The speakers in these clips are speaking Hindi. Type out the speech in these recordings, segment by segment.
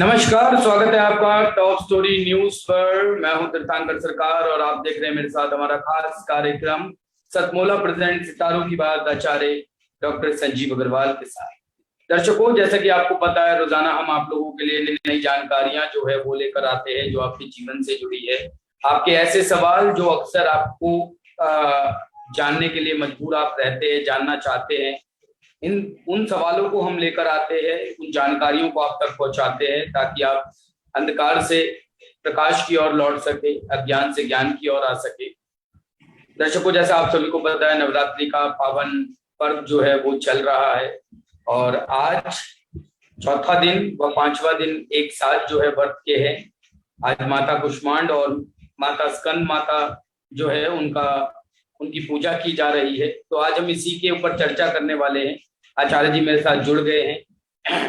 नमस्कार, स्वागत है आपका टॉप स्टोरी न्यूज पर। मैं हूं तीर्थंकर सरकार और आप देख रहे हैं मेरे साथ हमारा खास कार्यक्रम सतमोला प्रेजेंट सितारों की बात आचार्य डॉक्टर संजीव अग्रवाल के साथ। दर्शकों, जैसा कि आपको पता है, रोजाना हम आप लोगों के लिए नई नई जानकारियां जो है वो लेकर आते हैं जो आपके जीवन से जुड़ी है। आपके ऐसे सवाल जो अक्सर आपको जानने के लिए मजबूर आप रहते हैं, जानना चाहते हैं, इन उन सवालों को हम लेकर आते हैं, उन जानकारियों को आप तक पहुंचाते हैं ताकि आप अंधकार से प्रकाश की ओर लौट सके, अज्ञान से ज्ञान की ओर आ सके। दर्शकों, जैसा आप सभी को पता है, नवरात्रि का पावन पर्व जो है वो चल रहा है और आज चौथा दिन व पांचवा दिन एक साथ जो है व्रत के हैं। आज माता कुष्मांड और माता स्कंद माता जो है उनकी पूजा की जा रही है। तो आज हम इसी के ऊपर चर्चा करने वाले हैं। आचार्य जी मेरे साथ जुड़ गए हैं।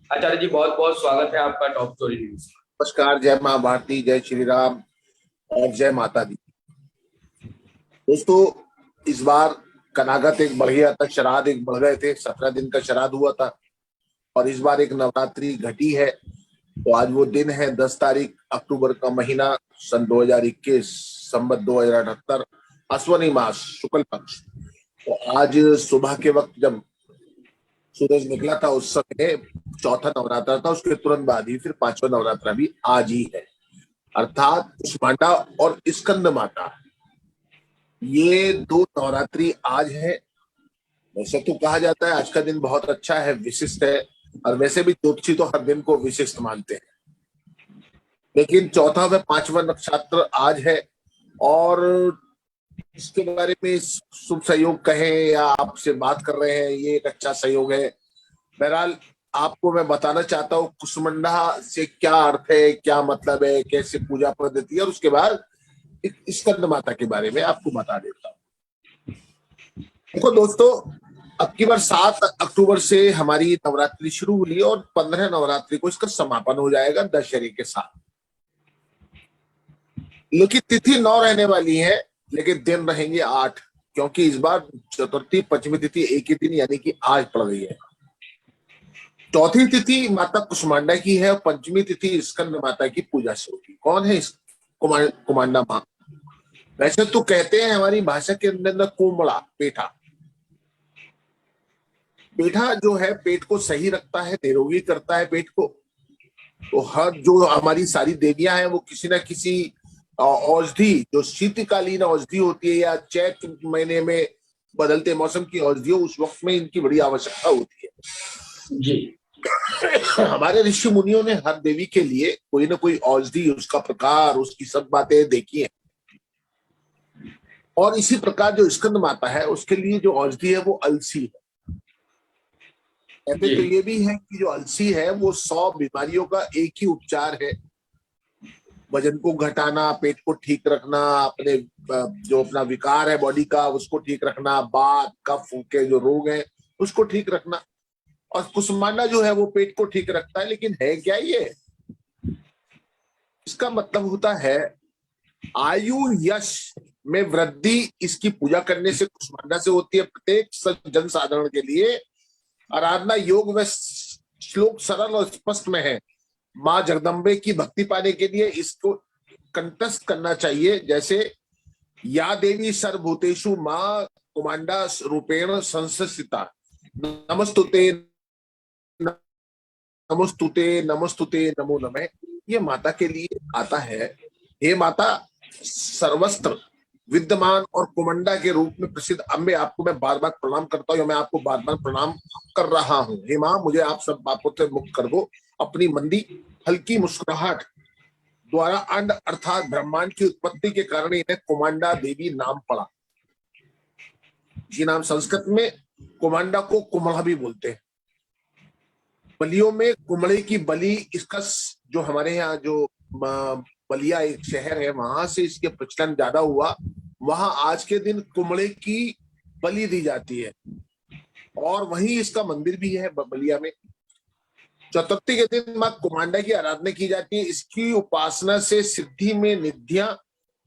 आचार्य जी, बहुत बहुत स्वागत है आपका टॉप स्टोरी न्यूज। नमस्कार। जय माँ भारती, जय श्री राम और जय माता दी। दोस्तों, इस बार कनागत एक बढ़ गया था, श्राद्ध एक बढ़ गए थे। 17 दिन का श्राद्ध हुआ था और इस बार एक नवरात्रि घटी है। तो आज वो दिन है 10 तारीख अक्टूबर का महीना, सन 2021, संवत 2078, अश्वनी मास, शुक्ल पक्ष। तो आज सुबह के वक्त जब सूरज निकला था उस समय चौथा नवरात्र था, उसके तुरंत बाद ही फिर पांचवा नवरात्र भी आज ही है, अर्थात कुष्मांडा और स्कंद माता, ये दो नवरात्रि आज है। वैसे तो कहा जाता है आज का दिन बहुत अच्छा है, विशिष्ट है, और वैसे भी ज्योतिषी तो हर दिन को विशिष्ट मानते हैं, लेकिन चौथा व पांचवा नक्षत्र आज है और इसके बारे में शुभ सहयोग कहें या आपसे बात कर रहे हैं, ये एक अच्छा सहयोग है। बहरहाल आपको मैं बताना चाहता हूँ कुष्मांडा से क्या अर्थ है, क्या मतलब है, कैसे पूजा पद्धति है, और उसके बाद स्कंद माता के बारे में आपको बता देता हूँ। देखो दोस्तों, अब की बार 7 अक्टूबर से हमारी नवरात्रि शुरू हुई और 15 नवरात्रि को इसका समापन हो जाएगा दशहरे के साथ। लेकिन तिथि 9 रहने वाली है, लेकिन दिन रहेंगे 8, क्योंकि इस बार चतुर्थी पंचमी तिथि एक ही दिन यानी कि आज पड़ गई है। चौथी तिथि माता कुष्मांडा की है और पंचमी तिथि स्कंद माता की पूजा से होगी। कौन है कुमांडा माँ? वैसे तो कहते हैं हमारी भाषा के अंदर कोमड़ा, पेठा। पेठा जो है पेट को सही रखता है, निरोगी करता है पेट को। तो हर जो हमारी सारी देवियां हैं वो किसी ना किसी औषधि, जो शीतकालीन औषधि होती है या चैत महीने में बदलते मौसम की औषधि, उस वक्त में इनकी बड़ी आवश्यकता होती है जी। हमारे ऋषि मुनियों ने हर देवी के लिए कोई ना कोई औषधि, उसका प्रकार, उसकी सब बातें देखी है। और इसी प्रकार जो स्कंद माता है उसके लिए जो औषधि है वो अलसी है। कहते तो ये भी है कि जो अलसी है वो 100 बीमारियों का एक ही उपचार है। वजन को घटाना, पेट को ठीक रखना, अपने जो अपना विकार है बॉडी का उसको ठीक रखना, बात कफ के जो रोग हैं उसको ठीक रखना। और कुष्मांडा जो है वो पेट को ठीक रखता है। लेकिन है क्या ये? इसका मतलब होता है आयु यश में वृद्धि। इसकी पूजा करने से कुष्मांडा से होती है। प्रत्येक जन साधारण के लिए आराधना योग व श्लोक सरल और स्पष्ट में है। माँ जगदम्बे की भक्ति पाने के लिए इसको कंठस्थ करना चाहिए, जैसे या देवी सर्वभूतेषु माँ कुमांडा रूपेण संस्थिता, नमस्तुते नमस्तुते नमस्तुते नमो नमः। ये माता के लिए आता है। हे माता सर्वस्त्र विद्यमान और कुमंडा के रूप में प्रसिद्ध अम्बे, आपको मैं बार बार प्रणाम करता हूँ, मैं आपको बार बार प्रणाम कर रहा हूँ। हे माँ, मुझे आप सब पापों से मुक्त कर दो। अपनी मंदी हल्की मुस्कुराहट द्वारा अंड अर्थात ब्रह्मांड की उत्पत्ति के कारण इन्हें कुमांडा देवी नाम पड़ा। ये नाम संस्कृत में कुमांडा को कुमड़ा भी बोलते हैं। बलियों में कुमड़े की बलि, इसका जो हमारे यहाँ जो बलिया एक शहर है वहां से इसके प्रचलन ज्यादा हुआ। वहां आज के दिन कुमड़े की बलि दी जाती है और वहीं इसका मंदिर भी है बलिया में। चतुर्थी के दिन मां कुमांडा की आराधना की जाती है। इसकी उपासना से सिद्धि में निधिया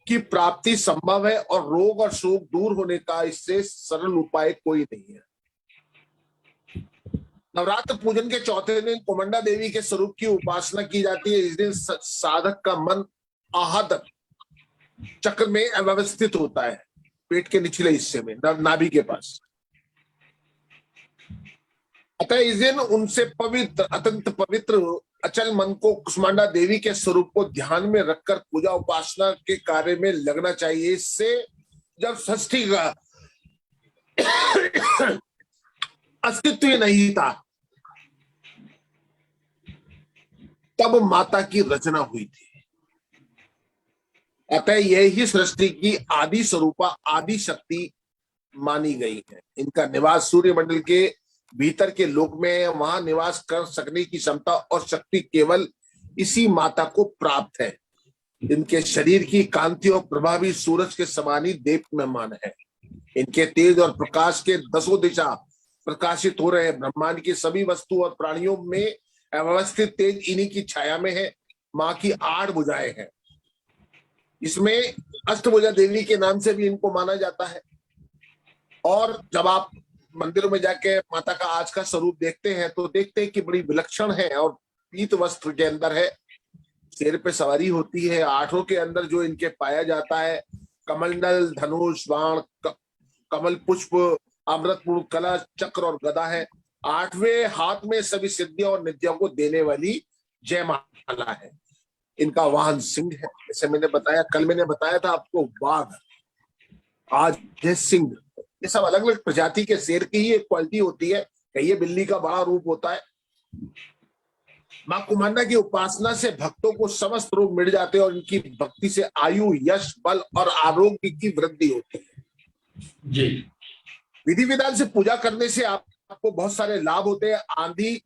की प्राप्ति संभव है और रोग और शोक दूर होने का इससे सरल उपाय कोई नहीं है। नवरात्र पूजन के चौथे दिन कुमंडा देवी के स्वरूप की उपासना की जाती है। इस दिन साधक का मन आहत चक्र में अव्यवस्थित होता है, पेट के निचले हिस्से में, नाभि के पास। अतः इस दिन उनसे पवित्र, अत्यंत पवित्र अचल मन को कुष्मांडा देवी के स्वरूप को ध्यान में रखकर पूजा उपासना के कार्य में लगना चाहिए। इससे जब षष्ठी का अस्तित्व ही नहीं था, तब माता की रचना हुई थी। अतः यही सृष्टि की आदि स्वरूपा, आदि शक्ति मानी गई है। इनका निवास सूर्य मंडल के भीतर के लोक में, वहां निवास कर सकने की क्षमता और शक्ति केवल इसी माता को प्राप्त है। इनके शरीर की कांति और प्रभा भी सूरज के समान ही दीप्तमान है। इनके तेज और प्रकाश के दसों दिशा प्रकाशित हो रहे हैं। ब्रह्मांड की सभी वस्तु और प्राणियों में अव्यवस्थित तेज इन्हीं की छाया में है। माँ की 8 भुजाएं हैं। इसमें अष्टभुजा देवी के नाम से भी इनको माना जाता है। और जब आप मंदिरों में जाके माता का आज का स्वरूप देखते हैं तो देखते हैं कि बड़ी विलक्षण है और पीत वस्त्र के अंदर है, शेर पे सवारी होती है। 8 के अंदर जो इनके पाया जाता है कमलनल, धनुष, बाण, कमल पुष्प, अमृतपूर्ण कलश, चक्र और गदा है। 8वें हाथ में सभी सिद्धियों और निधियों को देने वाली जयमाला है। इनका वाहन सिंह है। जैसे मैंने बताया, कल मैंने बताया था आपको बाघ, आज है सिंह। ये सब अलग अलग प्रजाति के शेर की ही एक क्वालिटी होती है। कहिए बिल्ली का बड़ा रूप होता है। मां कुमांडा की उपासना से भक्तों को समस्त रोग मिट जाते हैं और इनकी भक्ति से आयु, यश, बल और आरोग्य की वृद्धि होती है। जी। विधि विधान से पूजा करने से आपको बहुत सारे लाभ होते हैं।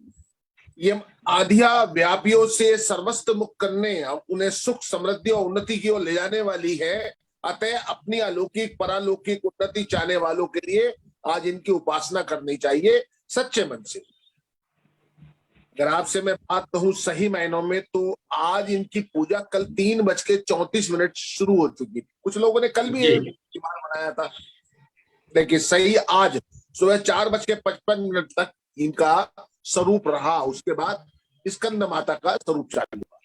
ये आधिया व्यापियों से सर्वस्व मुक्त करने और उन्हें सुख, समृद्धि और उन्नति की ओर ले जाने वाली है। अतः अपनी अलौकिक, परालौकिक उन्नति चाहने वालों के लिए आज इनकी उपासना करनी चाहिए सच्चे मन से। अगर आपसे मैं बात कहूं सही मायनों में, तो आज इनकी पूजा कल 3:34 शुरू हो चुकी थी। कुछ लोगों ने कल भी त्योहार मनाया था, लेकिन सही आज सुबह 4:55 तक इनका स्वरूप रहा। उसके बाद स्कंद माता का स्वरूप चालू हुआ।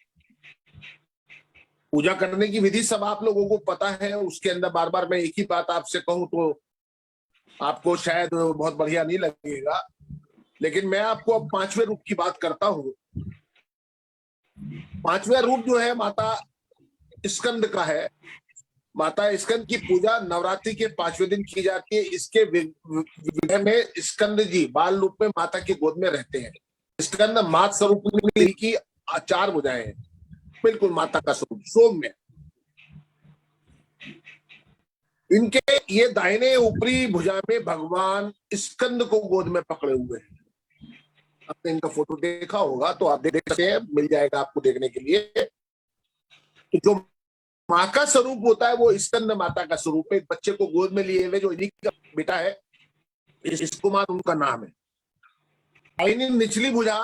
पूजा करने की विधि सब आप लोगों को पता है। उसके अंदर बार बार मैं एक ही बात आपसे कहूं तो आपको शायद बहुत बढ़िया नहीं लगेगा, लेकिन मैं आपको अब 5वें रूप की बात करता हूं। 5वां रूप जो है माता स्कंद का है। माता स्कंद की पूजा नवरात्रि के 5वें दिन की जाती है। इसके विग्रह में स्कंद जी बाल रूप में माता की गोद में रहते हैं। स्कंद मात स्वरूप की 4 भुजाएं हैं, बिल्कुल माता का स्वरूप सौम्य। इनके ये दाहिने ऊपरी भुजा में भगवान स्कंद को गोद में पकड़े हुए हैं। आपने इनका फोटो देखा होगा तो आप देख सकते हैं, मिल जाएगा आपको देखने के लिए। तो जो माँ का स्वरूप होता है वो स्कंद माता का स्वरूप है। एक बच्चे को गोद में लिए हुए जो इन्हीं का बेटा है, कुमार उनका नाम है। दाहिनी निचली भुजा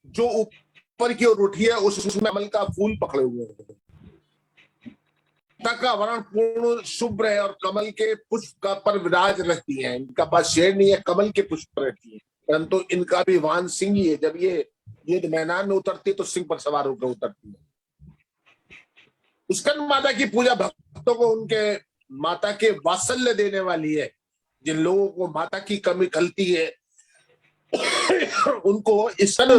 जो ऊपर की ओर उठी है उसमें कमल का फूल पकड़े हुए हैं। का वर्ण पूर्ण शुभ्र है और कमल के पुष्प का पर विराज रहती है। इनका पास शेर नहीं है, कमल के पुष्प रहती है, परंतु इनका भी वाहन सिंह ही है। जब ये मैदान में उतरती है तो सिंह पर सवार होकर उतरती है। स्कंद माता की पूजा भक्तों को उनके माता के वात्सल्य देने वाली है। जिन लोगों को माता की कमी खलती है उनको स्कंद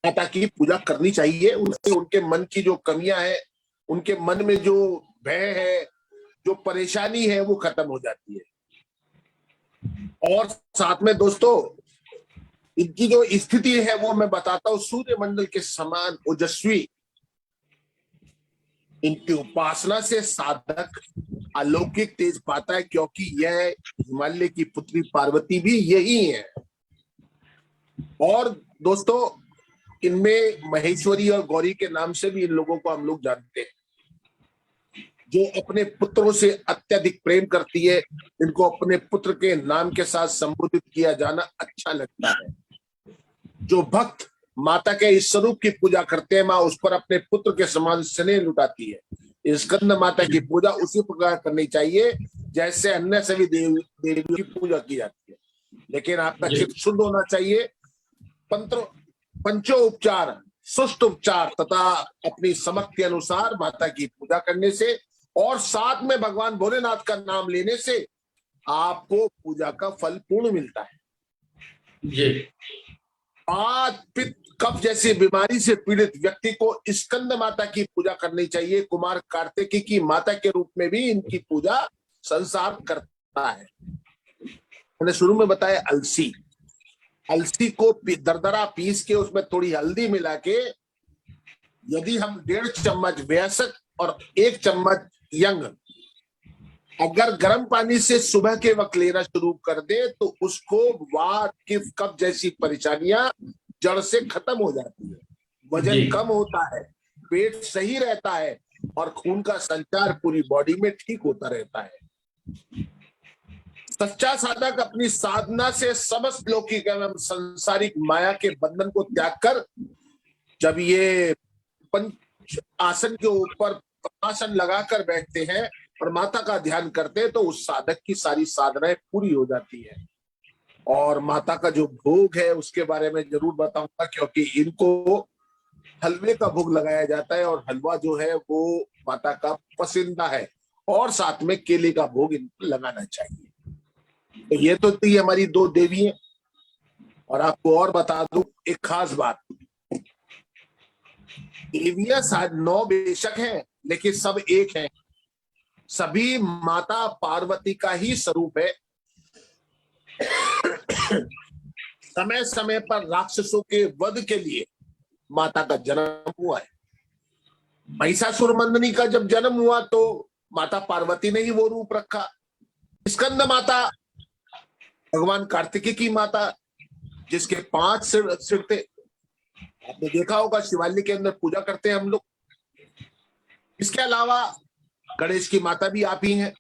माता की पूजा करनी चाहिए। उनसे उनके मन की जो कमियां हैं, उनके मन में जो भय है, जो परेशानी है, वो खत्म हो जाती है। और साथ में दोस्तों इनकी जो स्थिति है वो मैं बताता हूं, सूर्य मंडल के समान ओजस्वी। इनकी उपासना से साधक अलौकिक तेज पाता है, क्योंकि यह हिमालय की पुत्री पार्वती भी यही है। और दोस्तों इनमें महेश्वरी और गौरी के नाम से भी इन लोगों को हम लोग जानते हैं। जो अपने पुत्रों से अत्यधिक प्रेम करती है, इनको अपने पुत्र के नाम के साथ संबोधित किया जाना अच्छा लगता है। जो भक्त माता के इस स्वरूप की पूजा करते हैं, माँ उस पर अपने पुत्र के समान स्नेह लुटाती है। स्कंद माता की पूजा उसी प्रकार करनी चाहिए जैसे अन्य सभी देवियों की पूजा की जाती है। लेकिन आपका चित्त शुद्ध होना चाहिए। पंचोपचार, सुष्ट उपचार तथा अपनी समझ के अनुसार माता की पूजा करने से और साथ में भगवान भोलेनाथ का नाम लेने से आपको पूजा का फल पूर्ण मिलता है। जी। आज पित्त कफ जैसी बीमारी से पीड़ित व्यक्ति को स्कंद माता की पूजा करनी चाहिए। कुमार कार्तिकी की माता के रूप में भी इनकी पूजा संसार करता है। मैंने शुरू में बताया अलसी को दरदरा पीस के उसमें थोड़ी हल्दी मिला के यदि हम 1.5 चम्मच वयस्क और 1 चम्मच यंग अगर गर्म पानी से सुबह के वक्त लेना शुरू कर दे तो उसको वात की कफ जैसी परेशानियां जड़ से खत्म हो जाती है, वजन कम होता है, पेट सही रहता है और खून का संचार पूरी बॉडी में ठीक होता रहता है। सच्चा साधक अपनी साधना से समस्त लौकिक एवं सांसारिक माया के बंधन को त्याग कर जब ये पंच आसन के ऊपर पद्मासन लगाकर बैठते हैं और माता का ध्यान करते हैं तो उस साधक की सारी साधनाएं पूरी हो जाती है। और माता का जो भोग है उसके बारे में जरूर बताऊंगा, क्योंकि इनको हलवे का भोग लगाया जाता है और हलवा जो है वो माता का पसंदीदा है और साथ में केले का भोग इनको लगाना चाहिए। तो ये तो थी हमारी 2 देवी हैं। और आपको और बता दूं एक खास बात, देवियां 9 बेशक हैं लेकिन सब एक हैं, सभी माता पार्वती का ही स्वरूप है। समय समय पर राक्षसों के वध के लिए माता का जन्म हुआ है। महिषासुर मर्दिनी का जब जन्म हुआ तो माता पार्वती ने ही वो रूप रखा। स्कंद माता भगवान कार्तिकी की माता जिसके 5 सिर थे, आपने देखा होगा शिवालय के अंदर पूजा करते हैं हम लोग। इसके अलावा गणेश की माता भी आप ही हैं,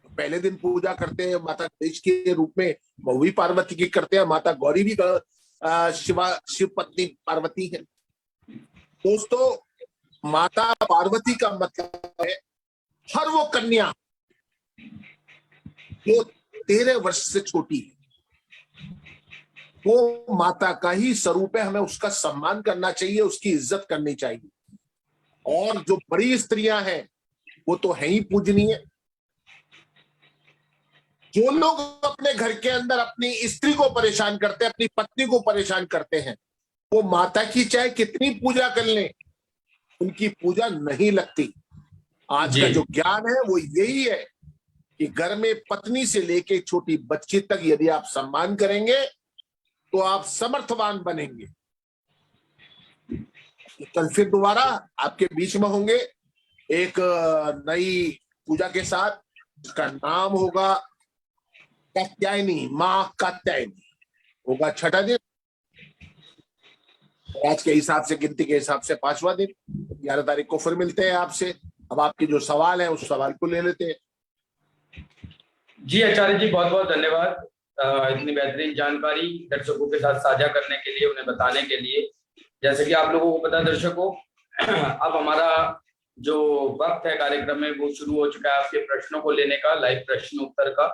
पहले दिन पूजा करते हैं माता गणेश के रूप में, महुई पार्वती की करते हैं, माता गौरी भी शिव पत्नी पार्वती है। दोस्तों माता पार्वती का मतलब है हर वो कन्या जो 13 वर्ष से छोटी है वो माता का ही स्वरूप है, हमें उसका सम्मान करना चाहिए, उसकी इज्जत करनी चाहिए। और जो बड़ी स्त्रियां हैं वो तो है ही पूजनीय। जो लोग अपने घर के अंदर अपनी स्त्री को परेशान करते हैं, अपनी पत्नी को परेशान करते हैं, वो माता की चाहे कितनी पूजा कर लें उनकी पूजा नहीं लगती। आज का जो ज्ञान है वो यही है कि घर में पत्नी से लेके छोटी बच्ची तक यदि आप सम्मान करेंगे तो आप समर्थवान बनेंगे। कल फिर दोबारा आपके बीच में होंगे एक नई पूजा के साथ, जिसका नाम होगा कात्यायनी, मां कात्यायनी। होगा 6ठा दिन, आज के हिसाब से गिनती के हिसाब से 5वां दिन। 11 तारीख को फिर मिलते हैं आपसे। अब आपके जो सवाल है उस सवाल को ले लेते हैं। जी आचार्य जी, बहुत बहुत धन्यवाद इतनी बेहतरीन जानकारी दर्शकों के साथ साझा करने के लिए, उन्हें बताने के लिए। जैसे कि आप लोगों को पता दर्शकों, अब हमारा जो वक्त है कार्यक्रम में वो शुरू हो चुका है आपके प्रश्नों को लेने का, लाइव प्रश्न उत्तर का।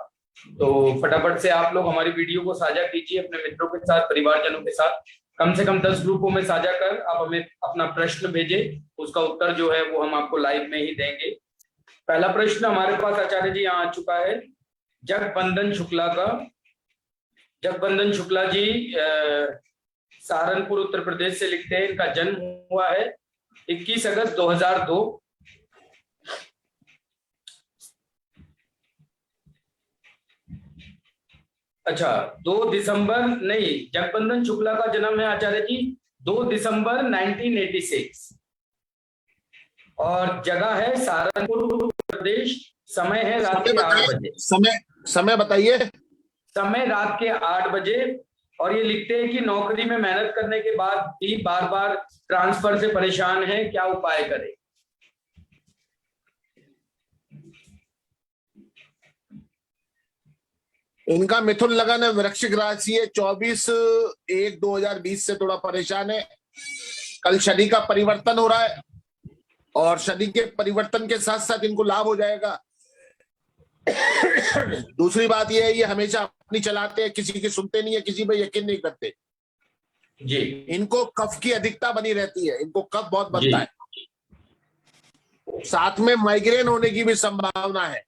तो फटाफट से आप लोग हमारी वीडियो को साझा कीजिए अपने मित्रों के साथ, परिवारजनों के साथ। कम से कम 10 ग्रुपों में साझा कर आप हमें अपना प्रश्न भेजें, उसका उत्तर जो है वो हम आपको लाइव में ही देंगे। पहला प्रश्न हमारे पास आचार्य जी यहाँ आ चुका है जगबंदन शुक्ला का। जगबंदन शुक्ला जी सहारनपुर उत्तर प्रदेश से लिखते हैं, इनका जन्म हुआ है 21 अगस्त 2002। अच्छा, 2 दिसंबर नहीं, जगबंदन शुक्ला का जन्म है आचार्य जी 2 दिसंबर 1986 और जगह है सहारनपुर उत्तर प्रदेश। समय है रात के 8 बजे। समय बताइए। समय रात के 8 बजे। और ये लिखते हैं कि नौकरी में मेहनत करने के बाद भी बार बार ट्रांसफर से परेशान है, क्या उपाय करें? इनका मिथुन लगन है, वृश्चिक राशि है, 24/1/2020 से थोड़ा परेशान है। कल शनि का परिवर्तन हो रहा है और शनि के परिवर्तन के साथ साथ इनको लाभ हो जाएगा। दूसरी बात यह है ये हमेशा अपनी चलाते हैं, किसी की सुनते नहीं है, किसी पे यकीन नहीं करते। जी इनको कफ की अधिकता बनी रहती है, इनको कफ बहुत जी बनता है, साथ में माइग्रेन होने की भी संभावना है।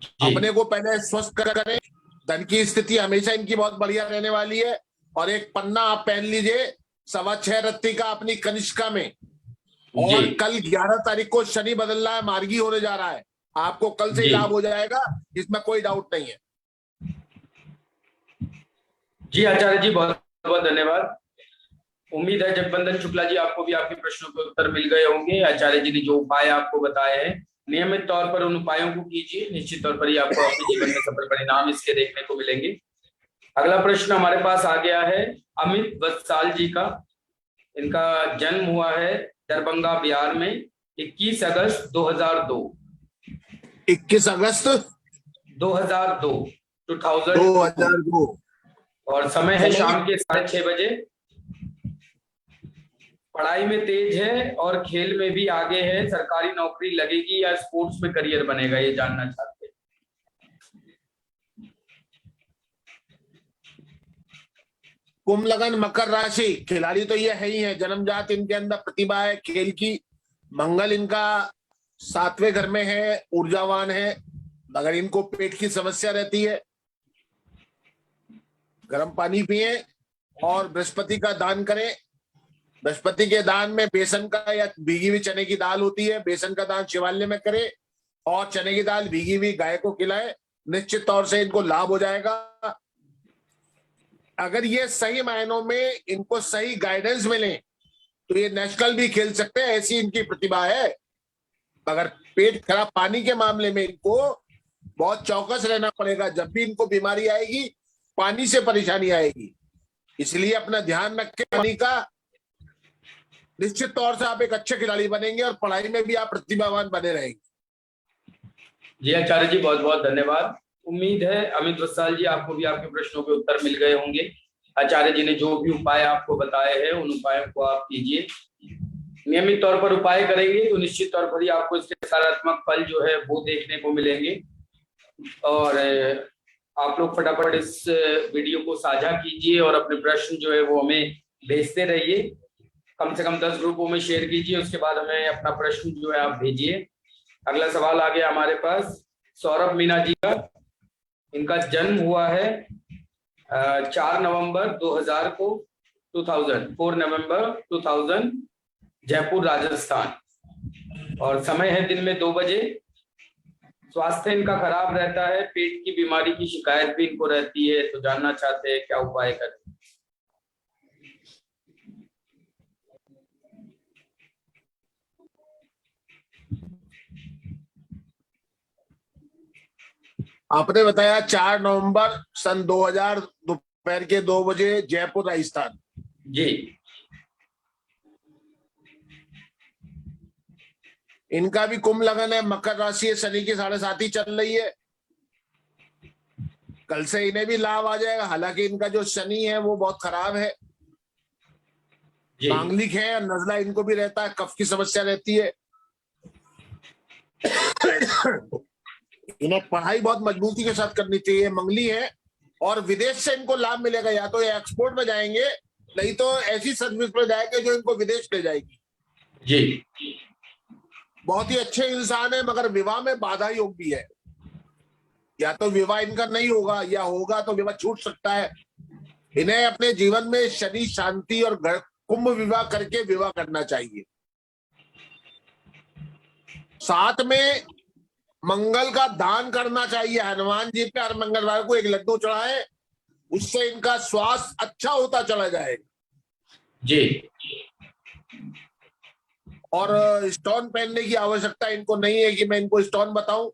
जी अपने को पहले स्वस्थ करें। धन की स्थिति हमेशा इनकी बहुत बढ़िया रहने वाली है। और एक पन्ना आप पहन लीजिए 6.25 रत्ती का अपनी कनिष्का में। जी और कल 11 तारीख को शनि बदल रहा है, मार्गी होने जा रहा है, आपको कल से ही जी लाभ हो जाएगा, इसमें कोई डाउट नहीं है। जी आचार्य जी, बहुत बहुत धन्यवाद। उम्मीद है जगबंदन शुक्ला जी, आपको भी आपके प्रश्नों के उत्तर मिल गए होंगे। आचार्य जी ने जो उपाय आपको बताए हैं, नियमित तौर पर उन उपायों को कीजिए, निश्चित तौर पर ही आपको अपने जीवन में सफल परिणाम इसके देखने को मिलेंगे। अगला प्रश्न हमारे पास आ गया है अमित वत्साल जी का। इनका जन्म हुआ है दरभंगा बिहार में 21 अगस्त 2002। 21 अगस्त 2002 2002। और समय है शाम के 6:30 बजे। पढ़ाई में तेज है और खेल में भी आगे है। सरकारी नौकरी लगेगी या स्पोर्ट्स में करियर बनेगा, ये जानना चाहते हैं। कुंभ लगन मकर राशि, खिलाड़ी तो ये है ही है, जन्मजात इनके अंदर प्रतिभा है खेल की। मंगल इनका 7वें घर में है, ऊर्जावान है, मगर इनको पेट की समस्या रहती है। गर्म पानी पिए और बृहस्पति का दान करें। बृहस्पति के दान में बेसन का या भीगी हुई चने की दाल होती है, बेसन का दान शिवालय में करे और चने की दाल भीगी हुई गाय को खिलाए, निश्चित तौर से इनको लाभ हो जाएगा। अगर ये सही मायनों में इनको सही गाइडेंस मिले तो ये नेशनल भी खेल सकते हैं, ऐसी इनकी प्रतिभा है। मगर पेट खराब पानी के मामले में इनको बहुत चौकस रहना पड़ेगा। जब भी इनको बीमारी आएगी पानी से परेशानी आएगी, इसलिए अपना ध्यान रखें पानी का। निश्चित तौर से आप एक अच्छे खिलाड़ी बनेंगे और पढ़ाई में भी आप प्रतिभावान बने रहेंगे। जी आचार्य जी, बहुत बहुत धन्यवाद। उम्मीद है अमित वत्साल जी, आपको भी आपके प्रश्नों के उत्तर मिल गए होंगे। आचार्य जी ने जो भी उपाय आपको बताए हैं उन उपायों को आप कीजिए। नियमित तौर पर उपाय करेंगे तो निश्चित तौर पर ही आपको इसके सकारात्मक फल जो है वो देखने को मिलेंगे। और आप लोग फटाफट इस वीडियो को साझा कीजिए और अपने प्रश्न जो है वो हमें भेजते रहिए। कम से कम 10 ग्रुपों में शेयर कीजिए, उसके बाद हमें अपना प्रश्न जो है आप भेजिए। अगला सवाल आ गया हमारे पास सौरभ मीना जी का। इनका जन्म हुआ है 4 नवंबर 2000 को 4 नवंबर 2000 जयपुर राजस्थान और समय है दिन में 2 बजे। स्वास्थ्य इनका खराब रहता है, पेट की बीमारी की शिकायत भी इनको रहती है, तो जानना चाहते हैं क्या उपाय करें। आपने बताया 4 नवंबर सन 2000 दोपहर के 2 बजे जयपुर राजस्थान। जी इनका भी कुंभ लगन है, मकर राशि है, शनि की 7.5 चल रही है। कल से इन्हें भी लाभ आ जाएगा। हालांकि इनका जो शनि है वो बहुत खराब है, मांगलिक है और नजला इनको भी रहता है, कफ की समस्या रहती है। इन्हें पढ़ाई बहुत मजबूती के साथ करनी चाहिए, मंगली है और विदेश से इनको लाभ मिलेगा। या तो ये एक्सपोर्ट में जाएंगे, नहीं तो ऐसी सर्विस में जाएंगे जो इनको विदेश ले जाएगी। जी बहुत ही अच्छे इंसान है, मगर विवाह में बाधा योग भी है। या तो विवाह इनका नहीं होगा या होगा तो विवाह छूट सकता है। इन्हें अपने जीवन में शनि शांति और कुंभ विवाह करके विवाह करना चाहिए। साथ में मंगल का दान करना चाहिए। हनुमान जी पे हर मंगलवार को एक लड्डू चढ़ाए, उससे इनका स्वास्थ्य अच्छा होता चला जाएगा। जी और स्टोन पहनने की आवश्यकता इनको नहीं है कि मैं इनको स्टोन बताऊं।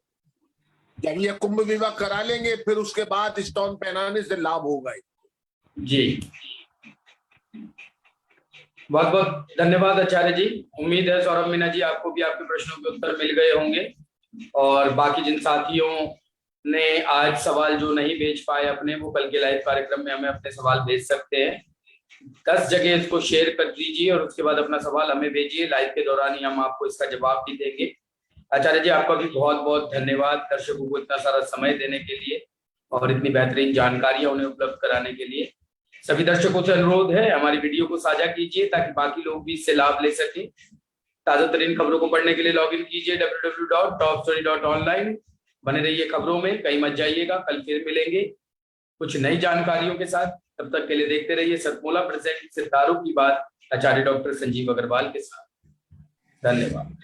जब ये कुंभ विवाह करा लेंगे फिर उसके बाद स्टोन पहनाने से लाभ होगा। जी बहुत बहुत धन्यवाद आचार्य जी। उम्मीद है सौरभ मीना जी, आपको भी आपके प्रश्नों के उत्तर मिल गए होंगे। और बाकी जिन साथियों ने आज सवाल जो नहीं भेज पाए अपने, वो कल के लाइव कार्यक्रम में हमें अपने सवाल भेज सकते हैं। 10 जगह इसको शेयर कर दीजिए और उसके बाद अपना सवाल हमें भेजिए। लाइव के दौरान ही हम आपको इसका जवाब भी देंगे। आचार्य जी, आपका भी बहुत बहुत धन्यवाद दर्शकों को इतना सारा समय देने के लिए और इतनी बेहतरीन जानकारियां उन्हें उपलब्ध कराने के लिए। सभी दर्शकों से अनुरोध है, हमारी वीडियो को साझा कीजिए ताकि बाकी लोग भी इससे लाभ ले सकें। ताजा तरीन खबरों को पढ़ने के लिए लॉग इन कीजिए www.topstory.online। बने रहिए खबरों में, कहीं मत जाइएगा। कल फिर मिलेंगे कुछ नई जानकारियों के साथ। तब तक के लिए देखते रहिए सतमोला प्रेजेंट सितारों की बात आचार्य डॉक्टर संजीव अग्रवाल के साथ। धन्यवाद।